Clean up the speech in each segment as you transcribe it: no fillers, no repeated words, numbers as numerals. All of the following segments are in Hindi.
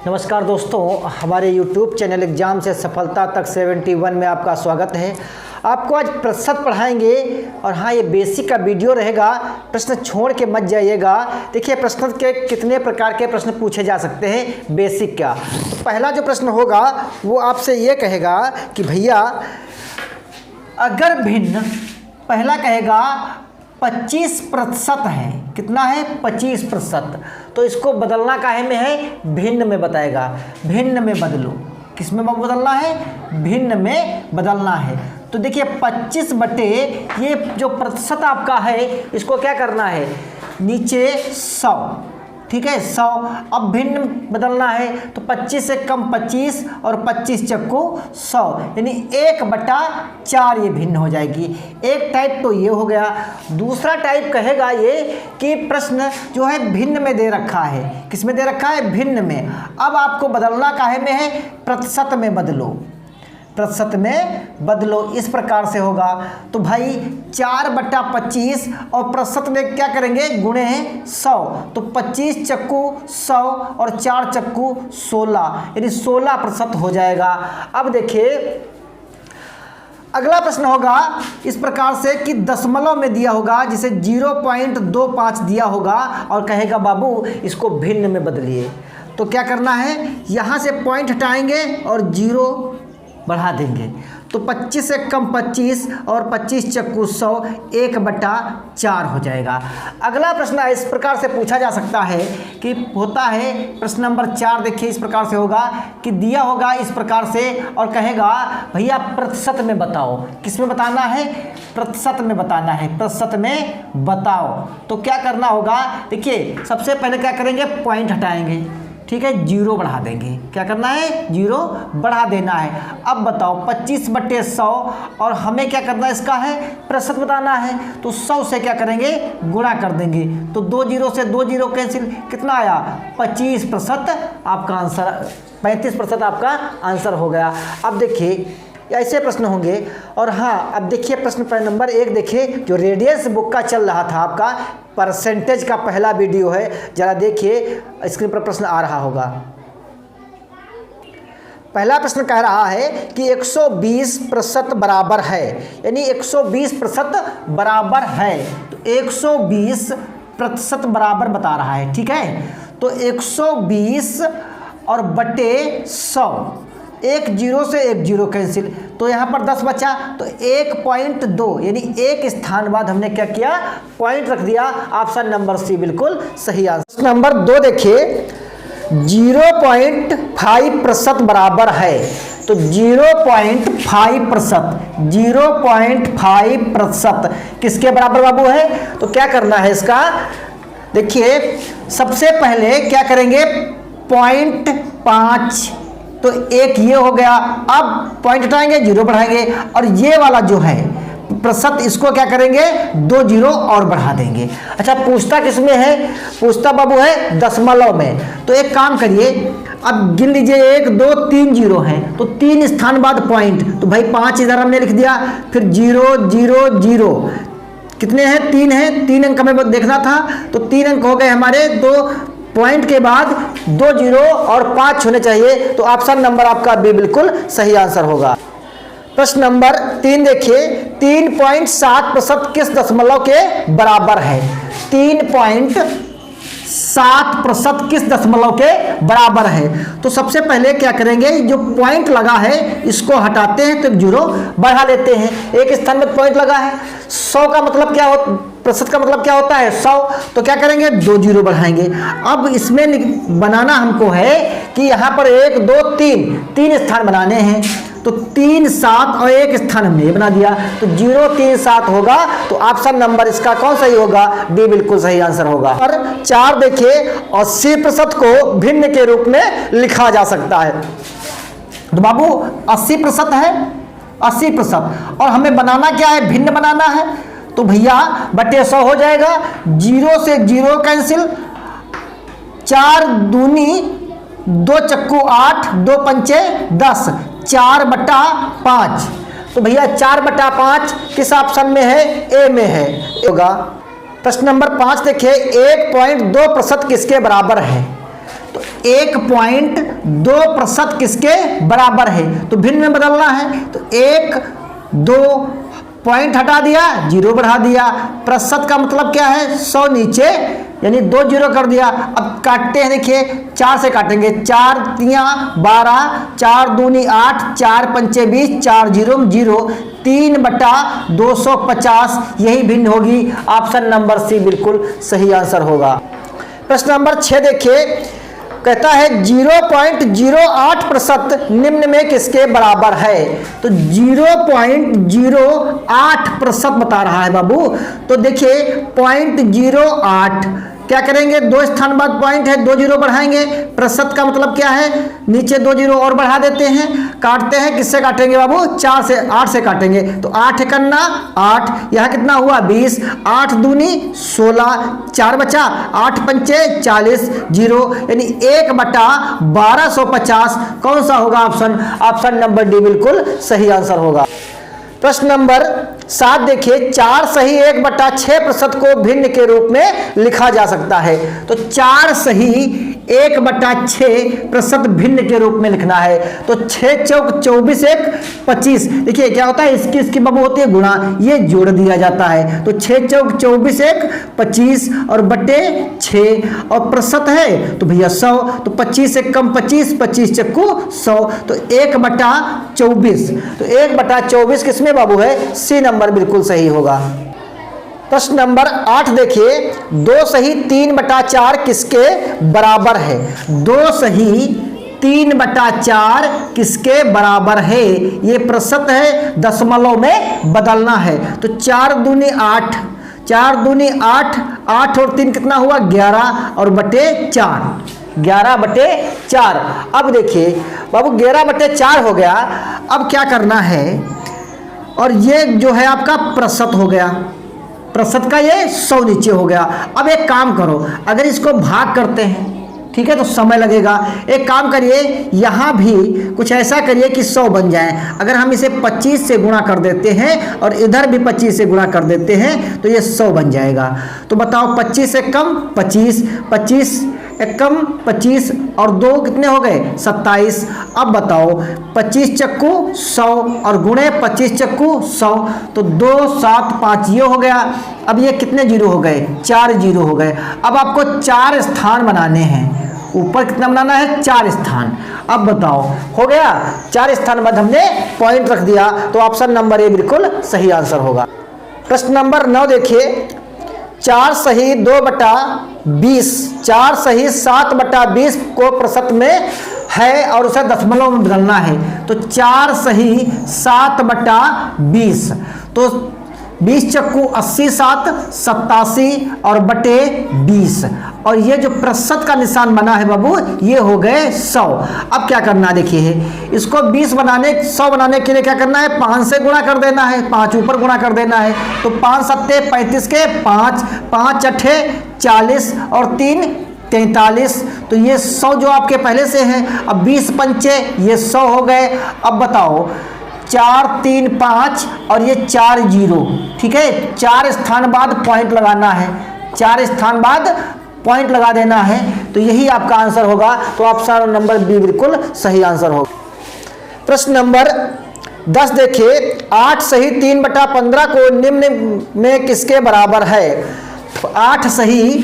नमस्कार दोस्तों, हमारे YouTube चैनल एग्जाम से सफलता तक 71 में आपका स्वागत है। आपको आज प्रतिशत पढ़ाएंगे और हाँ, ये बेसिक का वीडियो रहेगा। प्रश्न छोड़ के मत जाइएगा। देखिए प्रश्न के कितने प्रकार के प्रश्न पूछे जा सकते हैं बेसिक का। तो पहला जो प्रश्न होगा वो आपसे ये कहेगा कि भैया अगर भिन्न, पहला कहेगा 25% है। कितना है? 25%। तो इसको बदलना काहे में है? भिन्न में बताएगा। भिन्न में बदलो। किस में बदलना है? भिन्न में बदलना है। तो देखिए 25 बटे ये जो प्रतिशत आपका है, इसको क्या करना है? नीचे 100, ठीक है, 100। अब भिन्न बदलना है तो 25 से कम 25 और 25 चक्कू 100, यानी 1/4 ये भिन्न हो जाएगी। एक टाइप तो ये हो गया। दूसरा टाइप कहेगा ये कि प्रश्न जो है भिन्न में दे रखा है। किस में दे रखा है? भिन्न में। अब आपको बदलना काहे में है? प्रतिशत में बदलो। प्रतिशत में बदलो, इस प्रकार से होगा। तो भाई 4/25 और प्रतिशत में क्या करेंगे? गुणे 100। तो 25 चक्कू 100 और 4 चक्कू 16, यानी 16% हो जाएगा। अब देखिए अगला प्रश्न होगा इस प्रकार से कि दशमलव में दिया होगा, जिसे 0.25 दिया होगा और कहेगा बाबू इसको भिन्न में बदलिए। तो क्या करना है? यहाँ से पॉइंट हटाएंगे और 0 बढ़ा देंगे। तो 25 से कम 25 और 25 चक्कू 100, 1/4 हो जाएगा। अगला प्रश्न इस प्रकार से पूछा जा सकता है कि होता है प्रश्न नंबर 4। देखिए इस प्रकार से होगा कि दिया होगा इस प्रकार से और कहेगा भैया प्रतिशत में बताओ। किस में बताना है? प्रतिशत में बताना है। प्रतिशत में बताओ। तो क्या करना होगा? देखिए सबसे पहले क्या करेंगे? पॉइंट हटाएंगे, ठीक है, 0 बढ़ा देंगे। क्या करना है? 0 बढ़ा देना है। अब बताओ 25/100 और हमें क्या करना है? इसका है प्रतिशत बताना है। तो 100 से क्या करेंगे? गुणा कर देंगे। तो 2 0 से 2 0 कैंसिल। कितना आया? 25% आपका आंसर, 35% आपका आंसर हो गया। अब देखिए ऐसे प्रश्न होंगे। और हाँ, अब देखिए प्रश्न नंबर 1 देखिए, जो रेडियस बुक का चल रहा था आपका, परसेंटेज का पहला वीडियो है, जरा देखिए स्क्रीन पर प्रश्न आ रहा होगा। पहला प्रश्न कह रहा है कि 120% बराबर है, यानी 120% बराबर है। तो 120% बराबर बता रहा है, ठीक है। तो 120 और बटे 100, 1 0 से 1 0 कैंसिल। तो यहाँ पर 10 बचा, तो 1.2, यानी एक स्थान बाद हमने क्या किया? पॉइंट रख दिया। ऑप्शन नंबर सी बिल्कुल सही आंसर। नंबर 2 देखिए, 0.5% बराबर है। तो 0.5%, 0.5% किसके बराबर बाबू है? तो क्या करना है इसका? देखिए सबसे पहले क्या करेंगे? 0.5, तो एक ये हो गया। अब पॉइंट हटाएंगे, 0 बढ़ाएंगे और ये वाला जो है प्रतिशत, इसको क्या करेंगे? 2 0 और बढ़ा देंगे। अच्छा, पूछता किस में है? पूछता बाबू है दशमलव में। तो एक काम करिए, अब गिन लीजिए 1 2 3 0 हैं, तो 3 स्थान बाद पॉइंट। तो भाई 5 इधर हमने लिख दिया, फिर 0 0 0, कितने हैं? 3 हैं। 3 अंक हमें देखना था, तो 3 अंक हो गए हमारे। 2 पॉइंट के बाद 2 0 और 5 होने चाहिए। तो ऑप्शन नंबर आपका बी बिल्कुल सही आंसर होगा। प्रश्न नंबर 3 देखिए, 3.7% किस दशमलव के बराबर है? 3.7% किस दशमलव के बराबर है? तो सबसे पहले क्या करेंगे? जो पॉइंट लगा है इसको हटाते हैं, तो 0 बढ़ा लेते हैं। एक स्थान में पॉइंट लगा है। 100 का मतलब क्या होता? प्रतिशत का मतलब क्या होता है? 100। तो क्या करेंगे? 2 0 बढ़ाएंगे। अब इसमें बनाना हमको है कि यहाँ पर 1 2 3 स्थान बनाने हैं। तो 3 7 और एक स्थान हमने ये बना दिया। तो 0 3 7 होगा। तो ऑप्शन नंबर इसका कौन सही होगा? डी बिल्कुल सही आंसर होगा। और 4 देखिए, 80% को भिन्न के रूप में लिखा जा सकता है। तो बाबू 80% है, 80%, और हमें बनाना क्या है? भिन्न बनाना है। तो भैया बटे 100 हो जाएगा। 0 से 0 कैंसिल, 4 दूनी 2 चक्कू 8, 2 पंचे 10, 4/5। तो भैया 4/5 किस ऑप्शन में है? ए में है, होगा। प्रश्न नंबर 5 देखिए, 1.2% किसके बराबर है? तो 1.2% किसके बराबर है, तो भिन्न में बदलना है। तो 1 2 पॉइंट हटा दिया, 0 बढ़ा दिया। प्रतिशत का मतलब क्या है, 100 नीचे यानी 2 0 कर दिया। अब काटते हैं, देखिए 4 से काटेंगे, 4 3 12, 4 दूनी 8, 4 पंचे 20, 4 0 0, 3/250 यही भिन्न होगी। ऑप्शन नंबर सी बिल्कुल सही आंसर होगा। प्रश्न नंबर 6 देखिए, कहता है 0.08% निम्न में किसके बराबर है, तो 0.08% बता रहा है बाबू। तो देखिए 0.08 क्या करेंगे, 2 स्थान बाद पॉइंट है, 2 0 बढ़ाएंगे। प्रतिशत का मतलब क्या है, नीचे 2 0 और बढ़ा देते हैं। काटते हैं, किससे काटेंगे बाबू, 4 से 8 से काटेंगे। तो 8 एकन्ना 8, यहाँ कितना हुआ 20, 8 दूनी 16, 4 बचा, 8 पंचे 40, 0 यानी 1/1250 कौन सा होगा ऑप्शन, ऑप्शन नंबर डी बिल्कुल सही आंसर होगा। प्रश्न नंबर 7 देखिए, 4 सही 1/6% को भिन्न के रूप में लिखा जा सकता है। तो 4 सही 1/6% भिन्न के रूप में लिखना है। तो 6 चौक 24 1 25, देखिए क्या होता है, इसकी बाबू होती है गुणा, ये जोड़ दिया जाता है। तो 6 चौक 24 1 25 और बटे 6 और प्रतिशत है तो भैया 100, तो 25 से कम 25, 25 चक्कू 100, तो 1/24। तो 1/24 किसमें बाबू है, सी नंबर बिल्कुल सही होगा। प्रश्न नंबर 8 देखिए, 2 सही 3/4 किसके बराबर है, 2 सही 3/4 किसके बराबर है, ये प्रतिशत है, दशमलव में बदलना है। तो 4 दूनी 8, 4 दूनी 8, 8 और 3 कितना हुआ 11 और बटे 4, 11/4। अब देखिए बाबू 11/4 हो गया। अब क्या करना है, और ये जो है आपका प्रतिशत हो गया, प्रतिशत का ये 100 नीचे हो गया। अब एक काम करो, अगर इसको भाग करते हैं, ठीक है, तो समय लगेगा। एक काम करिए, यहाँ भी कुछ ऐसा करिए कि 100 बन जाए। अगर हम इसे 25 से गुणा कर देते हैं और इधर भी 25 से गुणा कर देते हैं तो ये 100 बन जाएगा। तो बताओ 25 से कम 25, 25 एक कम 25 और 2 कितने हो गए 27। अब बताओ 25 चक्कू 100 और गुणे 25 चक्कू 100, तो 2 7 5 ये हो गया। अब ये कितने जीरो हो गए, 4 जीरो हो गए। अब आपको 4 स्थान बनाने हैं, ऊपर कितना बनाना है 4 स्थान। अब बताओ हो गया, 4 स्थान बाद हमने पॉइंट रख दिया, तो ऑप्शन नंबर ए बिल्कुल सही आंसर होगा। प्रश्न नंबर 9 देखिए, 4 सही 2/20, 4 सही 7/20 को प्रतिशत में है और उसे दशमलव में बदलना है। तो 4 सही 7/20, तो 20 चक्कू 80 7 87 और बटे 20, और ये जो प्रतिशत का निशान बना है बाबू ये हो गए 100। अब क्या करना देखिए, इसको 20 बनाने 100 बनाने के लिए क्या करना है, 5 से गुणा कर देना है, 5 ऊपर गुणा कर देना है। तो 5 7 35 के 5, 5 8 40 और 3 43, तो ये 100 जो आपके पहले से है। अब 20 पंचे ये 100 हो गए। अब बताओ 4 3 5 और ये 4 जीरो, ठीक है, 4 स्थान बाद पॉइंट लगाना है, 4 स्थान बाद पॉइंट लगा देना है, तो यही आपका आंसर होगा। तो ऑप्शन नंबर बी बिल्कुल सही आंसर होगा। प्रश्न नंबर 10 देखिए, 8 सही 3/15 को निम्न में किसके बराबर है। 8 सही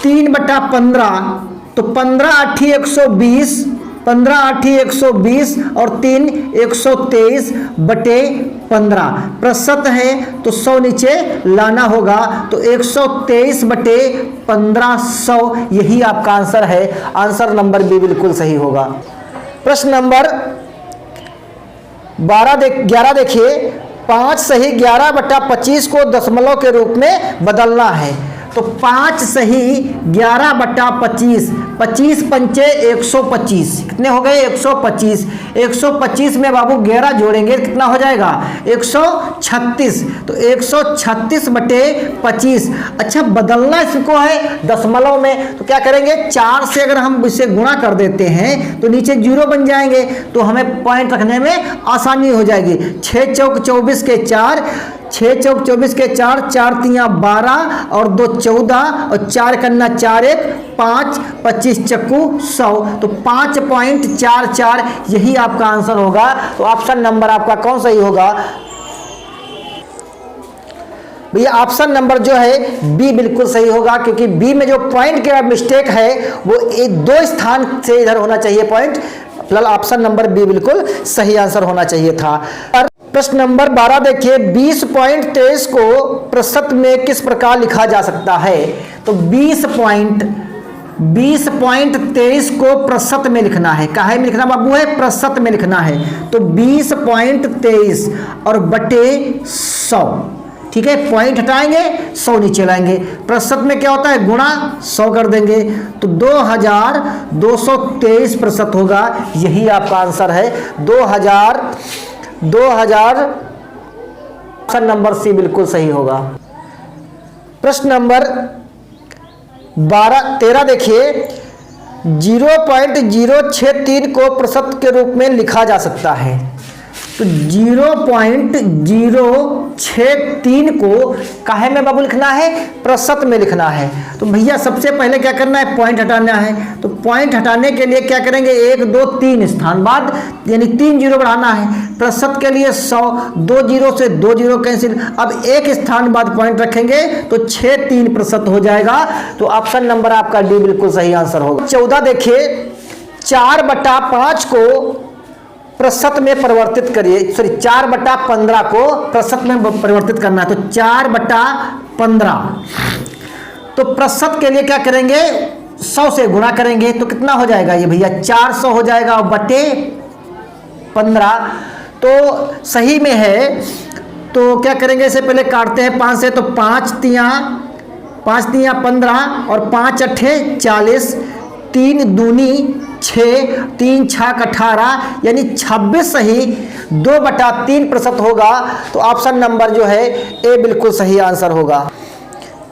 3/15, तो 15 8 120, 15 8 120 और 3 123 बटे 15, प्रतिशत है तो 100 नीचे लाना होगा। तो 123 बटे 1500 यही आपका आंसर है। आंसर नंबर बी बिल्कुल सही होगा। प्रश्न नंबर 11 देखिए, 5 सही 11/25 को दशमलव के रूप में बदलना है। तो 5 सही 11/25, 25 पंचे 125, कितने हो गए 125। 125 में बाबू 11 जोड़ेंगे कितना हो जाएगा 136, तो 136 बटे 25। अच्छा बदलना इसको है दशमलव में, तो क्या करेंगे 4 से अगर हम इसे गुणा कर देते हैं तो नीचे जीरो बन जाएंगे, तो हमें पॉइंट रखने में आसानी हो जाएगी। 6 चौक 24 के 4, 6 चौक 24 के 4, 4 तियाँ 12 और 2 14 और 4 कन्ना 4 1 5, 25 चक्कू 100, तो 5.44 यही आपका आंसर होगा। तो ऑप्शन नंबर आपका कौन सही होगा भैया? ऑप्शन नंबर जो है बी बिल्कुल सही होगा, क्योंकि बी में जो पॉइंट का मिस्टेक है वो 2 स्थान से इधर होना चाहिए पॉइंट। फिलहाल ऑप्शन नंबर बी बिल्कुल सही आंसर होना चाहिए था। प्रश्न नंबर 12 देखिए, 20.23 को प्रतिशत में किस प्रकार लिखा जा सकता है? तो 20.23 को प्रतिशत में लिखना है। काहे में लिखना बाबू है? प्रतिशत में लिखना है। तो 20.23 और बटे 100, ठीक है, पॉइंट हटाएंगे 100 नीचे लाएंगे। प्रतिशत में क्या होता है? गुणा 100 कर देंगे, तो 2223 प्रतिशत होगा। यही आपका आंसर है 2000। ऑप्शन नंबर सी बिल्कुल सही होगा। प्रश्न नंबर 13 देखिए, 0.063 को प्रतिशत के रूप में लिखा जा सकता है। तो 0.063 को काहे में बाबू लिखना है? प्रतिशत में लिखना है। तो भैया सबसे पहले क्या करना है? पॉइंट हटाना है। तो पॉइंट हटाने के लिए क्या करेंगे? 1 2 3 स्थान बाद, यानी 3 जीरो बढ़ाना है। प्रतिशत के लिए 100, 2 जीरो से 2 जीरो कैंसिल, अब 1 स्थान बाद पॉइंट रखेंगे तो 63% हो जाएगा। तो ऑप्शन नंबर आपका डी बिल्कुल सही आंसर होगा। 14 देखिए, 4/5 को प्रतिशत में परिवर्तित करिए, सॉरी 4/15 को प्रतिशत में परिवर्तित करना है। तो 4/15, तो प्रतिशत के लिए क्या करेंगे? 100 से गुणा करेंगे, तो कितना हो जाएगा ये भैया? 400 हो जाएगा और बटे 15। तो सही में है, तो क्या करेंगे? इसे पहले काटते हैं 5 से, तो 5 तियाँ 15 और 5 अट्ठे 40, 3 दूनी 6, 3 छाक 18, यानी 26 सही 2/3% होगा। तो ऑप्शन नंबर जो है ए बिल्कुल सही आंसर होगा।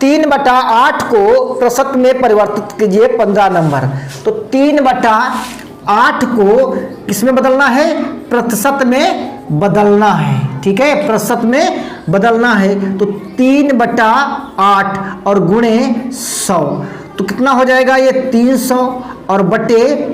3/8 को प्रतिशत में परिवर्तित कीजिए 15 नंबर। तो 3/8 को किसमें बदलना है? प्रतिशत में बदलना है, ठीक है, प्रतिशत में बदलना है। तो 3/8 और गुणे 100, तो कितना हो जाएगा ये? 300 और बटे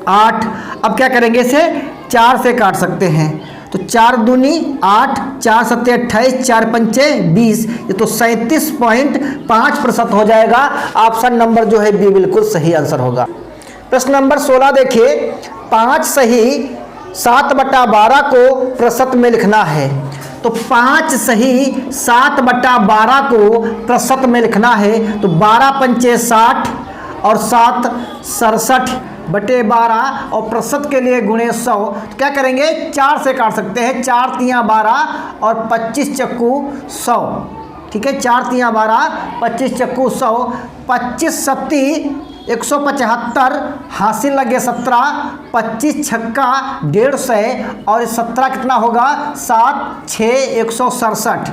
8। अब क्या करेंगे? इसे 4 से काट सकते हैं, तो 4 दूनी 8, 4 सत्ते 28, 4 पंचे 20, ये तो 37.5% हो जाएगा। ऑप्शन नंबर जो है बी बिल्कुल सही आंसर होगा। प्रश्न नंबर 16 देखिए, 5 सही 7/12 को प्रतिशत में लिखना है। तो 5 सही 7/12 को प्रतिशत में लिखना है। तो 12 पंचे 60 और 7 67 बटे 12 और प्रतिशत के लिए गुणे 100, तो क्या करेंगे? 4 से काट सकते हैं, 4 तियाँ 12 और 25 चक्कू 100, ठीक है, 4 तियाँ 12, 25 चक्कू 100, 25 सत्ती 175, हासिल लगे 17, 25 छक्का 150 और 17 कितना होगा? 7 6 167,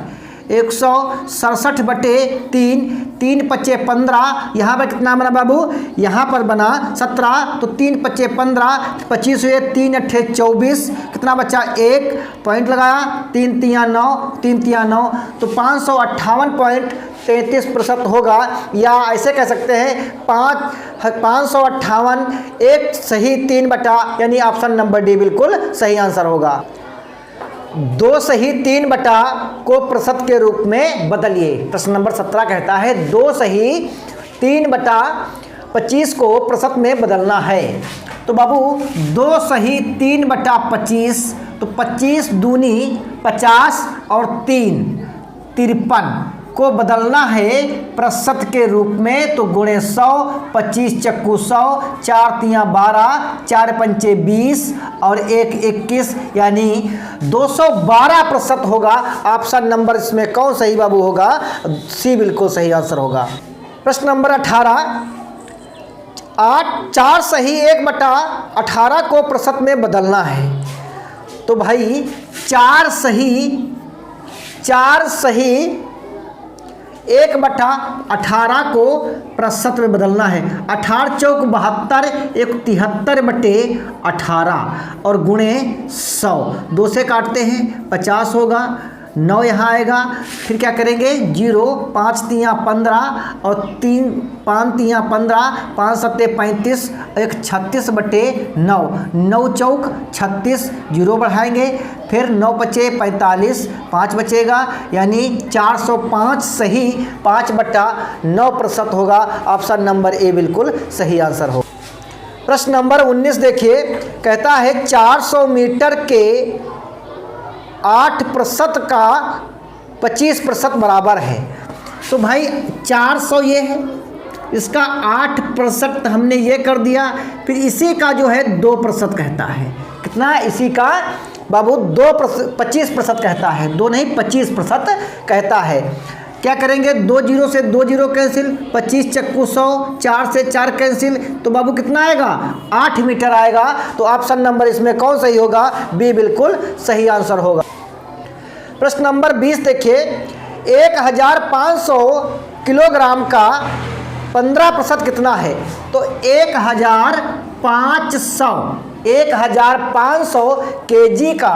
167 बटे 3, 3 पच्चे 15, यहाँ पर कितना बना बाबू? यहाँ पर बना 17, तो 3 पच्चे 15, 25 हुए, 3 अट्ठे 24, कितना बचा? 1 पॉइंट लगाया, 3 तियाँ 9, 3 तियाँ 9, तो 558.33% होगा। या ऐसे कह सकते हैं 558, 1 सही 3 बटा, यानी ऑप्शन नंबर डी बिल्कुल सही आंसर होगा। 2 सही 3 बटा को प्रतिशत के रूप में बदलिए। प्रश्न नंबर 17 कहता है 2 सही 3/25 को प्रतिशत में बदलना है। तो बाबू 2 सही 3/25, तो 25 दूनी 50 और 3 53 को बदलना है प्रतिशत के रूप में। तो गुणे 100, 25 चक्कू 100, 4 तियाँ 12, 4 पंचे 20 और 1 21, यानी 212% होगा। ऑप्शन नंबर इसमें कौन सही बाबू होगा? सी बिल्कुल सही आंसर होगा। प्रश्न नंबर 18, 4 सही 1/18 को प्रतिशत में बदलना है। तो भाई 4 सही 1/18 को प्रतिशत में बदलना है। 18 चौक 72, 1 73 बटे 18 और गुणे 100, 2 से काटते हैं 50 होगा, 9 यहाँ आएगा। फिर क्या करेंगे 0, 5 तियाँ 15 और 3 5 तियाँ 15, 5 सत्ते 35, एक 36/9, 9 चौक 36, 0 बढ़ाएंगे। फिर 9 बचे 45, 5 बचेगा, यानी 405 सही 5/9% होगा। ऑप्शन नंबर ए बिल्कुल सही आंसर हो। प्रश्न नंबर 19 देखिए, कहता है 400 मीटर के 8% का 25% बराबर है। तो भाई 400 ये है, इसका 8% हमने ये कर दिया। फिर इसी का जो है 2% कहता है। कितना है इसी का बाबू 2%, 25% कहता है, 2 नहीं 25% कहता है। क्या करेंगे 2 0 से 2 0 कैंसिल, 25 चक्कू 100, 4 से 4 कैंसिल, तो बाबू कितना आएगा 8 मीटर आएगा। तो ऑप्शन नंबर इसमें कौन सही होगा, बी बिल्कुल सही आंसर होगा। प्रश्न नंबर 20 देखिए, 1500 किलोग्राम का 15% कितना है। तो 1500 केजी का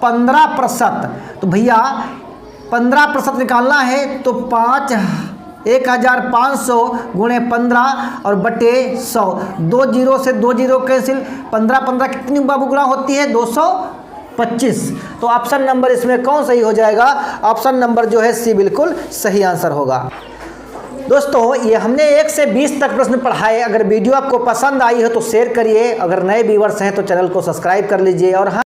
15%, तो भैया 15% निकालना है तो 1500 गुणे 15 और बटे 100, 2 0 से 2 0 कैंसिल, 15 15 कितनी बाबू गुणा होती है 225। तो ऑप्शन नंबर इसमें कौन सही हो जाएगा, ऑप्शन नंबर जो है सी बिल्कुल सही आंसर होगा। दोस्तों ये हमने 1 से 20 तक प्रश्न पढ़ाए। अगर वीडियो आपको पसंद आई हो तो शेयर करिए, अगर नए व्यूअर्स हैं तो चैनल को सब्सक्राइब कर लीजिए और हाँ